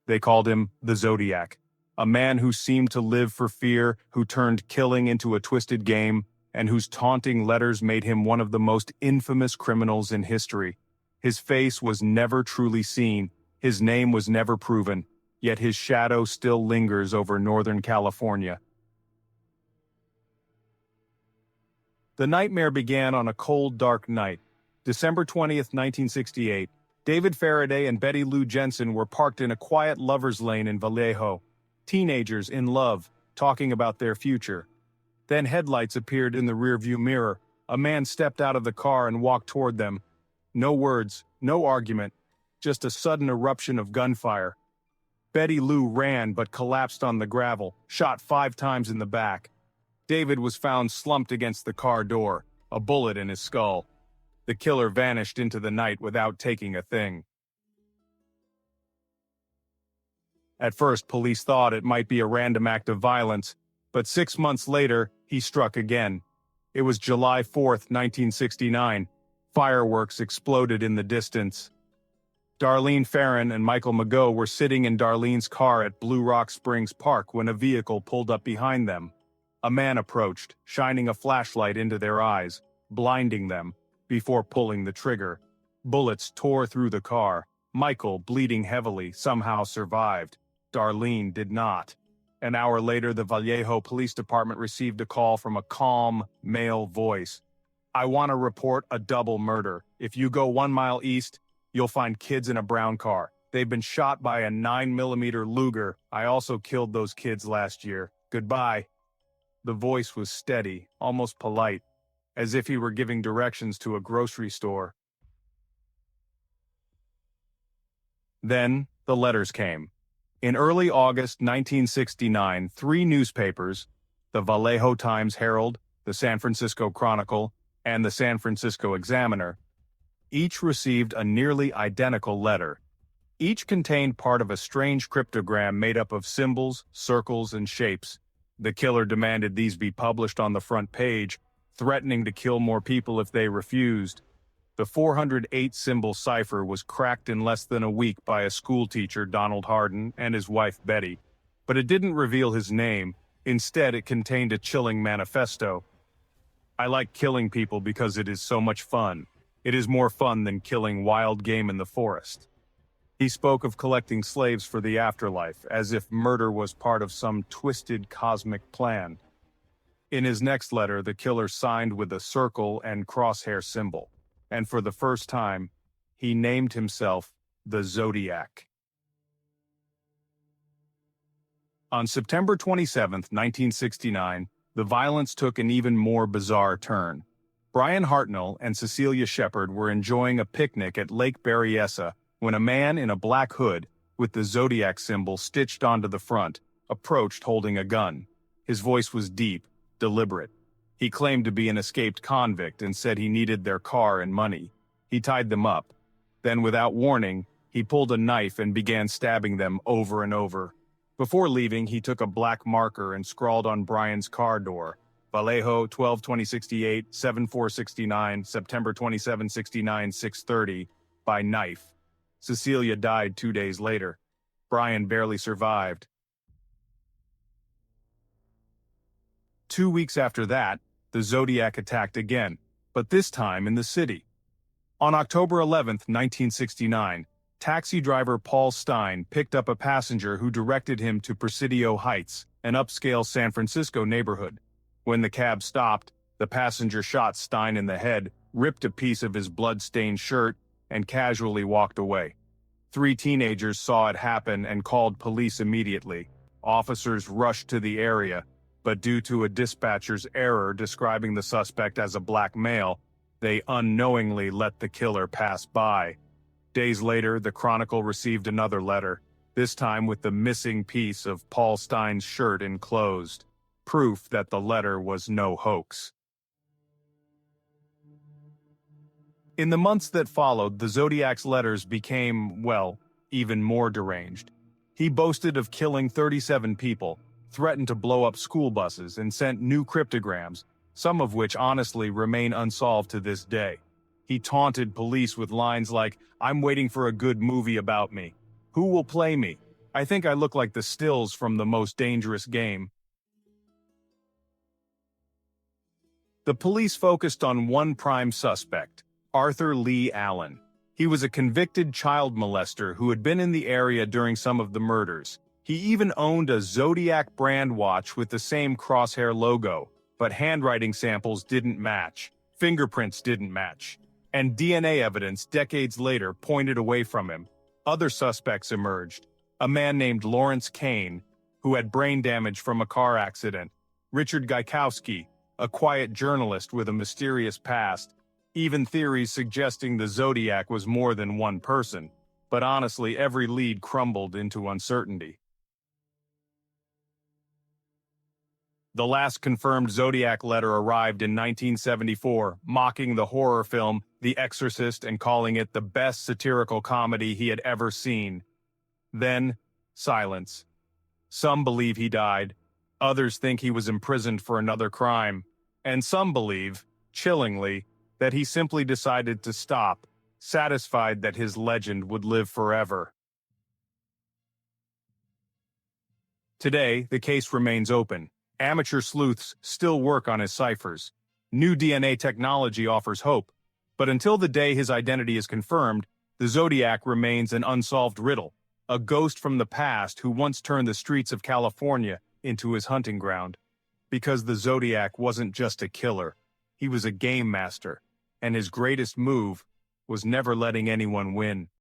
They called him the Zodiac, a man who seemed to live for fear, who turned killing into a twisted game, and whose taunting letters made him one of the most infamous criminals in history. His face was never truly seen, his name was never proven, yet his shadow still lingers over Northern California. The nightmare began on a cold, dark night. December 20th, 1968. David Faraday and Betty Lou Jensen were parked in a quiet lover's lane in Vallejo. Teenagers in love, talking about their future. Then headlights appeared in the rearview mirror. A man stepped out of the car and walked toward them. No words, no argument, just a sudden eruption of gunfire. Betty Lou ran but collapsed on the gravel, shot 5 times in the back. David was found slumped against the car door, a bullet in his skull. The killer vanished into the night without taking a thing. At first, police thought it might be a random act of violence, but 6 months later, he struck again. It was July 4th, 1969. Fireworks exploded in the distance. Darlene Ferrin and Michael Mageau were sitting in Darlene's car at Blue Rock Springs Park when a vehicle pulled up behind them. A man approached, shining a flashlight into their eyes, blinding them, before pulling the trigger. Bullets tore through the car. Michael, bleeding heavily, somehow survived. Darlene did not. An hour later, the Vallejo Police Department received a call from a calm, male voice. "I want to report a double murder. If you go 1 mile east, you'll find kids in a brown car. They've been shot by a 9mm Luger. I also killed those kids last year. Goodbye." The voice was steady, almost polite, as if he were giving directions to a grocery store. Then, the letters came. In early August 1969, 3 newspapers, the Vallejo Times-Herald, the San Francisco Chronicle, and the San Francisco Examiner, each received a nearly identical letter. Each contained part of a strange cryptogram made up of symbols, circles, and shapes. The killer demanded these be published on the front page, threatening to kill more people if they refused. The 408-symbol cipher was cracked in less than a week by a schoolteacher, Donald Hardin, and his wife, Betty. But it didn't reveal his name. Instead, it contained a chilling manifesto. "I like killing people because it is so much fun. It is more fun than killing wild game in the forest." He spoke of collecting slaves for the afterlife, as if murder was part of some twisted cosmic plan. In his next letter, the killer signed with a circle and crosshair symbol, and for the first time, he named himself the Zodiac. On September 27, 1969, the violence took an even more bizarre turn. Brian Hartnell and Cecilia Shepard were enjoying a picnic at Lake Berryessa when a man in a black hood, with the Zodiac symbol stitched onto the front, approached holding a gun. His voice was deep, deliberate. He claimed to be an escaped convict and said he needed their car and money. He tied them up. Then, without warning, he pulled a knife and began stabbing them over and over. Before leaving, he took a black marker and scrawled on Brian's car door, "Vallejo, 12/2068, 7/4/69, September 27, 69, 6:30, by knife." Cecilia died 2 days later. Brian barely survived. 2 weeks after that, the Zodiac attacked again, but this time in the city. On October 11, 1969, taxi driver Paul Stein picked up a passenger who directed him to Presidio Heights, an upscale San Francisco neighborhood. When the cab stopped, the passenger shot Stein in the head, ripped a piece of his blood-stained shirt, and casually walked away. 3 teenagers saw it happen and called police immediately. Officers rushed to the area, but due to a dispatcher's error describing the suspect as a black male, they unknowingly let the killer pass by. Days later, the Chronicle received another letter, this time with the missing piece of Paul Stein's shirt enclosed, proof that the letter was no hoax. In the months that followed, the Zodiac's letters became, well, even more deranged. He boasted of killing 37 people, threatened to blow up school buses, and sent new cryptograms, some of which honestly remain unsolved to this day. He taunted police with lines like, "I'm waiting for a good movie about me. Who will play me? I think I look like the stills from The Most Dangerous Game. The police focused on one prime suspect, Arthur Lee Allen. He was a convicted child molester who had been in the area during some of the murders. He even owned a Zodiac brand watch with the same crosshair logo, but handwriting samples didn't match, fingerprints didn't match, and DNA evidence decades later pointed away from him. Other suspects emerged. A man named Lawrence Kane, who had brain damage from a car accident, Richard Gaikowski, a quiet journalist with a mysterious past, even theories suggesting the Zodiac was more than one person, but honestly every lead crumbled into uncertainty. The last confirmed Zodiac letter arrived in 1974, mocking the horror film The Exorcist and calling it the best satirical comedy he had ever seen. Then, silence. Some believe he died, others think he was imprisoned for another crime, and some believe, chillingly, that he simply decided to stop, satisfied that his legend would live forever. Today, the case remains open. Amateur sleuths still work on his ciphers. New DNA technology offers hope, but until the day his identity is confirmed, the Zodiac remains an unsolved riddle, a ghost from the past who once turned the streets of California into his hunting ground. Because the Zodiac wasn't just a killer, he was a game master, and his greatest move was never letting anyone win.